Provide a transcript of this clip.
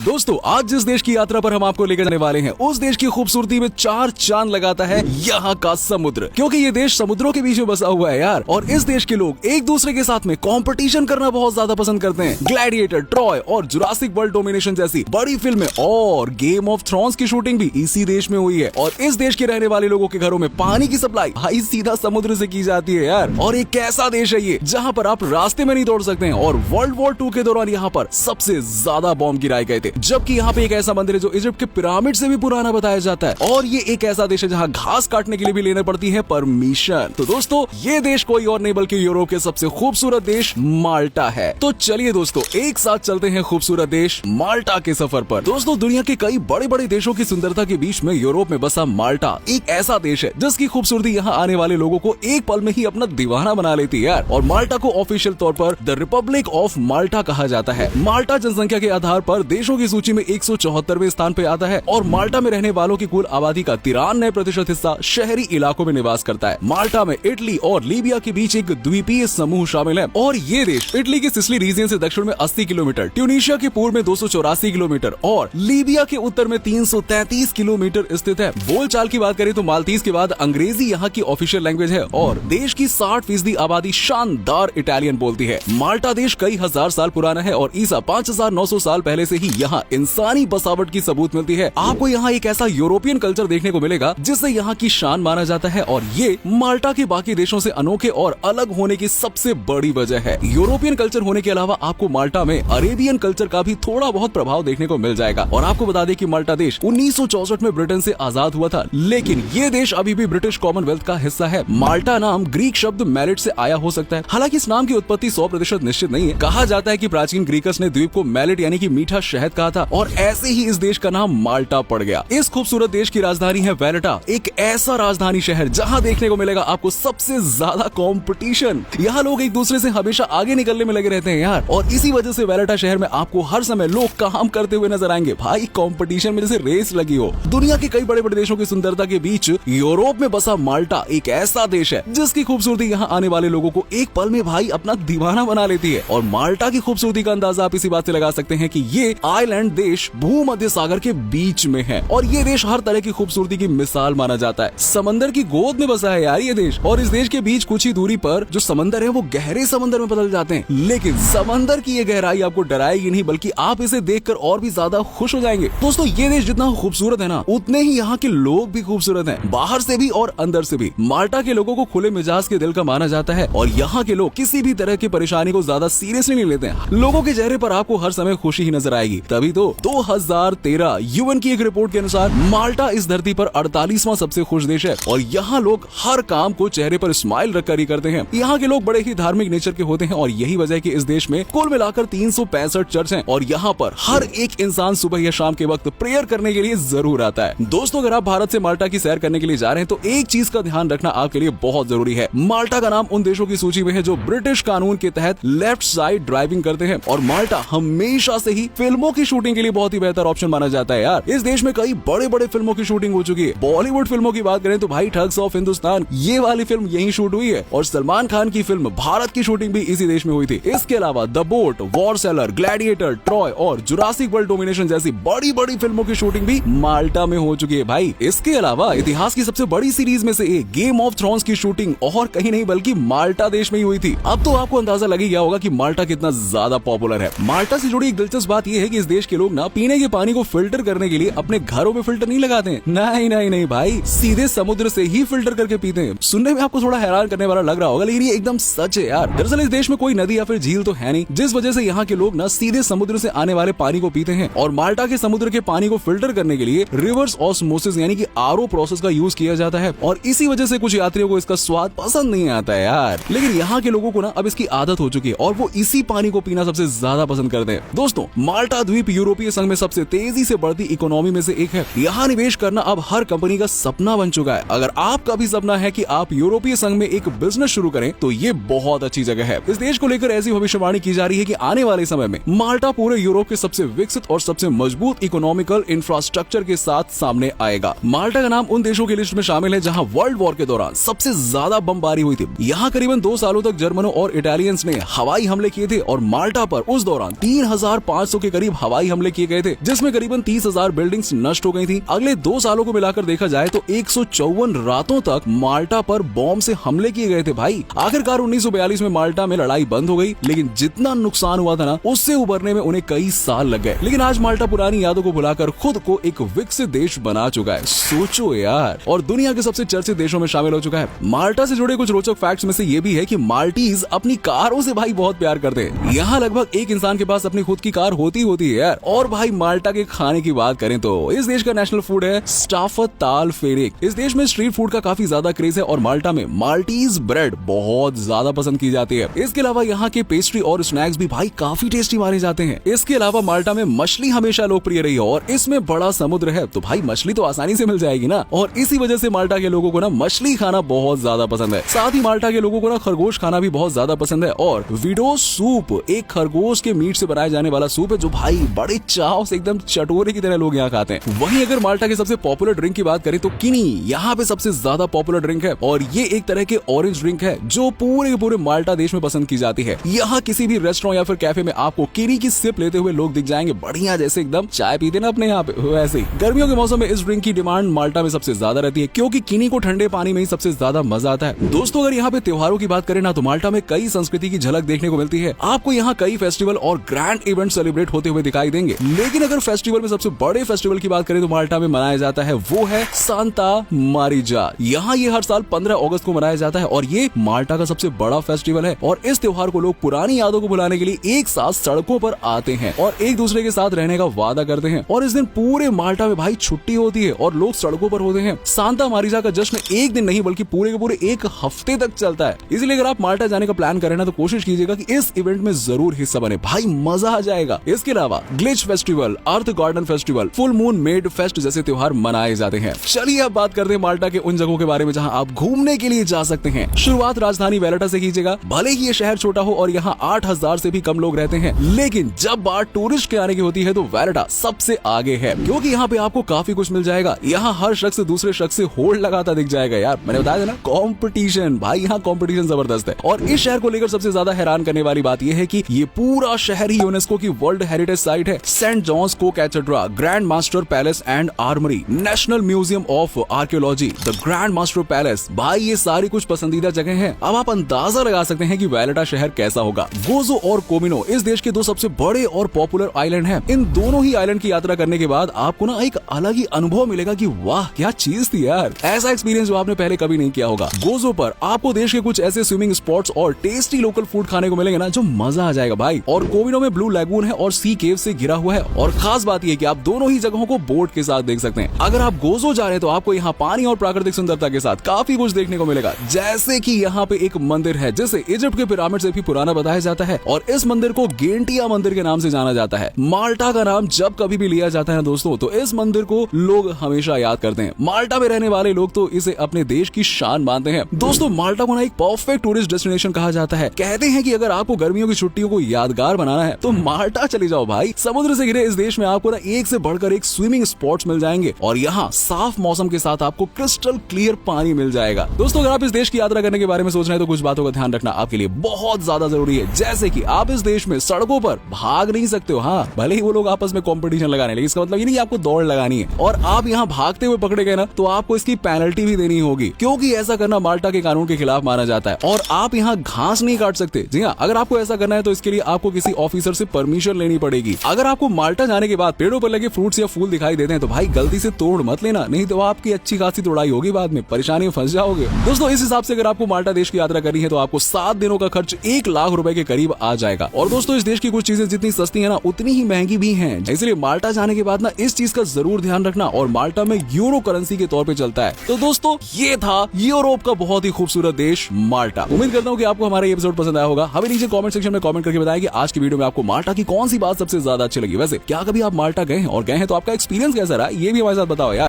दोस्तों आज जिस देश की यात्रा पर हम आपको लेकर जाने वाले हैं उस देश की खूबसूरती में चार चांद लगाता है यहाँ का समुद्र, क्योंकि ये देश समुद्रों के बीच में बसा हुआ है यार। और इस देश के लोग एक दूसरे के साथ में कंपटीशन करना बहुत ज्यादा पसंद करते हैं। ग्लैडिएटर, ट्रॉय और जुरासिक वर्ल्ड डोमिनेशन जैसी बड़ी फिल्में और गेम ऑफ थ्रोन्स की शूटिंग भी इसी देश में हुई है। और इस देश के रहने वाले लोगों के घरों में पानी की सप्लाई भाई सीधा समुद्र से की जाती है यार। और एक ऐसा देश है ये जहाँ पर आप रास्ते में नहीं दौड़ सकते हैं। और वर्ल्ड वॉर 2 के दौरान यहाँ पर सबसे ज्यादा बॉम्ब गिराए गए थे, जबकि यहाँ पे एक ऐसा मंदिर है जो इजिप्ट के पिरामिड से भी पुराना बताया जाता है। और ये एक ऐसा देश है जहाँ घास काटने के लिए भी लेने पड़ती है परमिशन। तो दोस्तों ये देश कोई और नहीं बल्कि यूरोप के सबसे खूबसूरत देश माल्टा है। तो चलिए दोस्तों एक साथ चलते हैं खूबसूरत देश माल्टा के सफर पर। दोस्तों दुनिया के कई बड़े बड़े देशों की सुंदरता के बीच में यूरोप में बसा माल्टा एक ऐसा देश है जिसकी खूबसूरती यहाँ आने वाले लोगों को एक पल में ही अपना दीवाना बना लेती है यार। और माल्टा को ऑफिशियल तौर पर द रिपब्लिक ऑफ माल्टा कहा जाता है। माल्टा जनसंख्या के आधार पर देशों की सूची में 174वें स्थान पे आता है। और माल्टा में रहने वालों की कुल आबादी का 93% हिस्सा शहरी इलाकों में निवास करता है। माल्टा में इटली और लीबिया के बीच एक द्वीपीय समूह शामिल है। और ये देश इटली के सिसिली रीजन से दक्षिण में 80 किलोमीटर, ट्यूनीशिया के पूर्व में 284 किलोमीटर और लीबिया के उत्तर में 333 किलोमीटर स्थित है। बोलचाल की बात करें तो माल्टीज के बाद अंग्रेजी यहाँ की ऑफिशियल लैंग्वेज है और देश की 60% आबादी शानदार इटालियन बोलती है। माल्टा देश कई हजार साल पुराना है और ईसा 5900 साल पहले से ही यहाँ इंसानी बसावट की सबूत मिलती है। आपको यहाँ एक ऐसा यूरोपियन कल्चर देखने को मिलेगा जिसे यहाँ की शान माना जाता है। और ये माल्टा के बाकी देशों से अनोखे और अलग होने की सबसे बड़ी वजह है। यूरोपियन कल्चर होने के अलावा आपको माल्टा में अरेबियन कल्चर का भी थोड़ा बहुत प्रभाव देखने को मिल जाएगा। और आपको बता दें कि माल्टा देश 1964 में ब्रिटेन से आजाद हुआ था, लेकिन ये देश अभी भी ब्रिटिश कॉमनवेल्थ का हिस्सा है। माल्टा नाम ग्रीक शब्द मैलेट से आया हो सकता है, हालांकि इस नाम की उत्पत्ति 100% निश्चित नहीं है। कहा जाता है कि प्राचीन ग्रीकस ने द्वीप को मैलेट यानी कि मीठा शहद कहा था और ऐसे ही इस देश का नाम माल्टा पड़ गया। इस खूबसूरत देश की राजधानी है वैलेटा, एक ऐसा राजधानी शहर जहां देखने को मिलेगा आपको सबसे ज्यादा कंपटीशन। यहाँ लोग एक दूसरे से हमेशा आगे निकलने में लगे रहते हैं यार। और इसी वजह से वैलेटा शहर में आपको हर समय लोग काम करते हुए नजर आएंगे भाई, कंपटीशन में जैसे रेस लगी हो। दुनिया के कई बड़े बड़े देशों की सुंदरता के बीच यूरोप में बसा माल्टा एक ऐसा देश है जिसकी खूबसूरती यहाँ आने वाले लोगों को एक पल में भाई अपना दीवाना बना लेती है। और माल्टा की खूबसूरती का अंदाजा आप इसी बात से लगा सकते हैं कि ये आइलैंड देश भूमध्य सागर के बीच में है और ये देश हर तरह की खूबसूरती की मिसाल माना जाता है। समंदर की गोद में बसा है यार ये देश। और इस देश के बीच कुछ ही दूरी पर जो समंदर है वो गहरे समंदर में बदल जाते हैं, लेकिन समंदर की ये गहराई आपको डराएगी नहीं बल्कि आप इसे देखकर और भी ज्यादा खुश हो जाएंगे। दोस्तों ये देश जितना खूबसूरत है ना उतने ही यहाँ के लोग भी खूबसूरत हैं, बाहर से भी और अंदर से भी। माल्टा के लोगों को खुले मिजाज के दिल का माना जाता है और यहाँ के लोग किसी भी तरह की परेशानी को ज्यादा सीरियसली नहीं लेते हैं। लोगों के चेहरे पर आपको हर समय खुशी ही नजर आएगी। तभी तो 2013 यूएन की एक रिपोर्ट के अनुसार माल्टा इस धरती पर 48वां सबसे खुश देश है। और यहाँ लोग हर काम को चेहरे पर स्माइल रखकर ही करते हैं। यहाँ के लोग बड़े ही धार्मिक नेचर के होते हैं और यही वजह है कि इस देश में कुल मिलाकर 365 चर्च हैं और यहाँ पर हर एक इंसान सुबह या शाम के वक्त प्रेयर करने के लिए जरूर आता है। दोस्तों अगर आप भारत से माल्टा की सैर करने के लिए जा रहे हैं तो एक चीज का ध्यान रखना आपके लिए बहुत जरूरी है। माल्टा का नाम उन देशों की सूची में है जो ब्रिटिश कानून के तहत लेफ्ट साइड ड्राइविंग करते हैं। और माल्टा हमेशा से ही फिल्मों की शूटिंग के लिए बहुत ही बेहतर ऑप्शन माना जाता है यार। इस देश में कई बड़े बड़े फिल्मों की शूटिंग हो चुकी है। बॉलीवुड फिल्मों की बात करें तो भाई ठग्स ऑफ हिंदुस्तान ये वाली फिल्म यहीं शूट हुई है और सलमान खान की फिल्म भारत की शूटिंग भी इसी देश में हुई थी। इसके अलावा the boat, war seller, gladiator, Troy और जुरासिक वर्ल्ड डोमिनेशन जैसी बड़ी बड़ी फिल्मों की शूटिंग भी माल्टा में हो चुकी है भाई। इसके अलावा इतिहास की सबसे बड़ी सीरीज में से एक गेम ऑफ थ्रोन्स की शूटिंग और कहीं नहीं बल्कि माल्टा देश में ही हुई थी। अब तो आपको अंदाजा लग ही गया होगा कि माल्टा कितना ज्यादा पॉपुलर है। माल्टा से जुड़ी एक दिलचस्प बात यह है कि इस देश के लोग ना पीने के पानी को फिल्टर करने के लिए अपने घरों में फिल्टर नहीं लगाते हैं। नहीं नहीं नहीं भाई, सीधे समुद्र से ही फिल्टर करके पीते हैं। सुनने में आपको थोड़ा हैरान करने वाला लग रहा होगा लेकिन ये एकदम सच है यार। दरअसल इस देश में कोई नदी या फिर झील तो है नहीं, जिस वजह से यहाँ के लोग ना सीधे समुद्र से आने वाले पानी को पीते हैं। और माल्टा के समुद्र के पानी को फिल्टर करने के लिए रिवर्स ऑस्मोसिस यानी कि आरओ प्रोसेस का यूज किया जाता है। और इसी वजह से कुछ यात्रियों को इसका स्वाद पसंद नहीं आता है यार, लेकिन यहाँ के लोगों को ना अब इसकी आदत हो चुकी है और वो इसी पानी को पीना सबसे ज्यादा पसंद करते हैं। दोस्तों माल्टा द्वीप यूरोपीय संघ में सबसे तेजी से बढ़ती इकोनॉमी में से एक है। यहाँ निवेश करना अब हर कंपनी का सपना बन चुका है। अगर आपका भी सपना है कि आप यूरोपीय संघ में एक बिजनेस शुरू करें तो ये बहुत अच्छी जगह है। इस देश को लेकर ऐसी भविष्यवाणी की जा रही है कि आने वाले समय में माल्टा पूरे यूरोप के सबसे विकसित और सबसे मजबूत इकोनॉमिकल इंफ्रास्ट्रक्चर के साथ सामने आएगा। माल्टा का नाम उन देशों की लिस्ट में शामिल है जहाँ वर्ल्ड वॉर के दौरान सबसे ज्यादा बमबारी हुई थी। यहाँ करीबन 2 सालों तक जर्मनों और इटालियंस ने हवाई हमले किए थे और माल्टा पर उस दौरान 3500 के करीब हवाई हमले किए गए थे, जिसमें करीबन 30,000 बिल्डिंग्स नष्ट हो गई थी। अगले 2 सालों को मिलाकर देखा जाए तो 154 रातों तक माल्टा पर बॉम्ब से हमले किए गए थे भाई। आखिरकार 1942 में माल्टा में लड़ाई बंद हो गई, लेकिन जितना नुकसान हुआ था ना, उससे उबरने में उन्हें कई साल लग गए। लेकिन आज माल्टा पुरानी यादों को भुलाकर खुद को एक विकसित देश बना चुका है। सोचो यार, और दुनिया के सबसे चर्चित देशों में शामिल हो चुका है। माल्टा से जुड़े कुछ रोचक फैक्ट्स में से ये भी है कि माल्टीज अपनी कारों से भाई बहुत प्यार करते हैं। यहाँ लगभग एक इंसान के पास अपनी खुद की कार होती है यार। और भाई माल्टा के खाने की बात करें तो इस देश का नेशनल फूड है स्टाफताल फेरिक। इस देश में स्ट्रीट फूड का काफी ज्यादा क्रेज है और माल्टा में माल्टीज ब्रेड बहुत ज्यादा पसंद की जाती है। इसके अलावा यहाँ के पेस्ट्री और स्नैक्स भी भाई काफी टेस्टी माने जाते हैं। इसके अलावा माल्टा में मछली हमेशा लोकप्रिय रही है और इसमें बड़ा समुद्र है, तो भाई मछली तो आसानी से मिल जाएगी ना। और इसी वजह से माल्टा के लोगों को ना मछली खाना बहुत ज्यादा पसंद है। साथ ही माल्टा के लोगों को ना खरगोश खाना भी बहुत ज्यादा पसंद है। और विडो सूप एक खरगोश के मीट से बनाया जाने वाला सूप है, जो भाई बड़े चाव से एकदम चटोरे की तरह लोग यहाँ खाते हैं। वहीं अगर माल्टा के सबसे पॉपुलर ड्रिंक की बात करें तो किनी यहाँ पे सबसे ज्यादा पॉपुलर ड्रिंक है और ये एक तरह के ऑरेंज ड्रिंक है जो पूरे के पूरे माल्टा देश में पसंद की जाती है। यहाँ किसी भी रेस्टोरेंट या फिर कैफे में आपको किनी की सिप लेते हुए लोग दिख जाएंगे, बढ़िया जैसे एकदम चाय पीते ना अपने यहाँ पे वैसे ही। गर्मियों के मौसम में इस ड्रिंक की डिमांड माल्टा में सबसे ज्यादा रहती है, क्योंकि किनी को ठंडे पानी में ही सबसे ज्यादा मजा आता है। दोस्तों अगर यहाँ पे त्योहारों की बात करें ना, तो माल्टा में कई संस्कृति की झलक देखने को मिलती है। आपको यहाँ कई फेस्टिवल और ग्रैंड इवेंट सेलिब्रेट होते हुए दिखाई देंगे। लेकिन अगर फेस्टिवल में सबसे बड़े फेस्टिवल की बात करें तो माल्टा में मनाया जाता है वो है सांता मारिजा। यहाँ ये हर साल 15 अगस्त को मनाया जाता है और ये माल्टा का सबसे बड़ा फेस्टिवल है। और इस त्योहार को लोग पुरानी यादों को भुलाने के लिए एक साथ सड़कों पर आते हैं और एक दूसरे के साथ रहने का वादा करते हैं। और इस दिन पूरे माल्टा में भाई छुट्टी होती है और लोग सड़कों पर होते हैं। सांता मारिजा का जश्न एक दिन नहीं बल्कि पूरे के पूरे एक हफ्ते तक चलता है। इसलिए अगर आप माल्टा जाने का प्लान करें ना, तो कोशिश कीजिएगा कि इस इवेंट में जरूर हिस्सा बने, भाई मजा आ जाएगा। इसके अलावा glitch festival, earth garden festival, full moon made fest जैसे त्योहार मनाए जाते हैं। चलिए अब बात करते हैं माल्टा के उन जगहों के बारे में जहां आप घूमने के लिए जा सकते हैं। शुरुआत राजधानी वैलेटा से कीजिएगा। भले ही ये शहर छोटा हो और यहाँ 8,000 से भी कम लोग रहते हैं, लेकिन जब बात टूरिस्ट के आने की होती है तो वैलेटा सबसे आगे है, क्योंकि यहाँ पे आपको काफी कुछ मिल जाएगा। यहाँ हर शख्स दूसरे शख्स से होल्ड लगाता दिख जाएगा यार। मैंने बताया था ना, कंपटीशन, भाई यहाँ कंपटीशन जबरदस्त है। और इस शहर को लेकर सबसे ज्यादा हैरान करने वाली बात यह है कि ये पूरा शहर ही यूनेस्को की वर्ल्ड हेरिटेज साइट है। Saint John's co cathedral, Grand Master Palace and Armoury, National Museum of Archaeology, the Grand Master Palace, भाई ये सारी कुछ पसंदीदा जगह हैं। अब आप अंदाजा लगा सकते हैं कि वैलेटा शहर कैसा होगा। गोजो और कोमिनो इस देश के दो सबसे बड़े और पॉपुलर आइलैंड हैं। इन दोनों ही आइलैंड की यात्रा करने के बाद आपको ना एक अलग ही अनुभव मिलेगा कि वाह क्या चीज थी यार। ऐसा एक्सपीरियंस जो आपने पहले कभी नहीं किया होगा। गोजो पर आपको देश के कुछ ऐसे स्विमिंग स्पॉट्स और टेस्टी लोकल फूड खाने को मिलेंगे ना, जो मजा आ जाएगा भाई। और कोमिनो में ब्लू लैगून है और सी केव से घिरा हुआ है। और खास बात यह कि आप दोनों ही जगहों को बोट के साथ देख सकते हैं। अगर आप गोजो जा रहे हैं तो आपको यहाँ पानी और प्राकृतिक सुंदरता के साथ काफी कुछ देखने को मिलेगा, जैसे कि यहाँ पे एक मंदिर है जिसे इजिप्ट के पिरामिड से भी पुराना बताया जाता है और इस मंदिर को गेंटिया मंदिर के नाम से जाना जाता है। माल्टा का नाम जब कभी भी लिया जाता है दोस्तों, तो इस मंदिर को लोग हमेशा याद करते हैं। माल्टा में रहने वाले लोग तो इसे अपने देश की शान मानते हैं। दोस्तों माल्टा को ना एक परफेक्ट टूरिस्ट डेस्टिनेशन कहा जाता है। कहते हैं कि अगर आपको गर्मियों की छुट्टियों को यादगार बनाना है तो माल्टा चले जाओ भाई। समुद्र से घिरे इस देश में आपको ना एक से बढ़कर एक स्विमिंग स्पॉट्स मिल जाएंगे और यहाँ साफ मौसम के साथ आपको क्रिस्टल क्लियर पानी मिल जाएगा। दोस्तों अगर आप इस देश की यात्रा करने के बारे में सोच रहे हैं तो कुछ बातों का ध्यान रखना आपके लिए बहुत ज्यादा जरूरी है। जैसे कि आप इस देश में सड़कों पर भाग नहीं सकते हो। हाँ, भले ही वो लोग आपस में कंपटीशन लगाने लगे, इसका मतलब ये नहीं आपको दौड़ लगानी है। और आप यहाँ भागते हुए पकड़े गए ना, तो आपको इसकी पेनल्टी भी देनी होगी, क्योंकि ऐसा करना माल्टा के कानून के खिलाफ माना जाता है। और आप यहाँ घास नहीं काट सकते। जी हाँ, अगर आपको ऐसा करना है तो इसके लिए आपको किसी ऑफिसर से परमिशन लेनी पड़ेगी। अगर आपको माल्टा जाने के बाद पेड़ों पर लगे फ्रूट्स या फूल दिखाई देते हैं तो भाई गलती से तोड़ मत लेना, नहीं तो आपकी अच्छी खासी तोड़ाई होगी, बाद में परेशानी में फंस जाओगे। दोस्तों इस हिसाब से अगर आपको माल्टा देश की यात्रा करनी है तो आपको 7 दिनों का खर्च 1 लाख रुपए के करीब आ जाएगा। और दोस्तों इस देश की कुछ चीजें जितनी सस्ती है ना, उतनी ही महंगी भी हैं। इसलिए माल्टा जाने के बाद ना इस चीज का जरूर ध्यान रखना। और माल्टा में यूरो करेंसी के तौर पे चलता है। तो दोस्तों ये था यूरोप का बहुत ही खूबसूरत देश माल्टा। उम्मीद करता हूँ कि आपको हमारा ये एपिसोड पसंद आया होगा। हमें नीचे कमेंट सेक्शन में कमेंट करके बताएं कि आज की वीडियो में आपको माल्टा की कौन सी बात सबसे ज्यादा अच्छी लगी। वैसे क्या कभी आप माल्टा गए हैं, और गए हैं तो आपका एक्सपीरियंस कैसा रहा, ये भी हमारे साथ बताओ यार।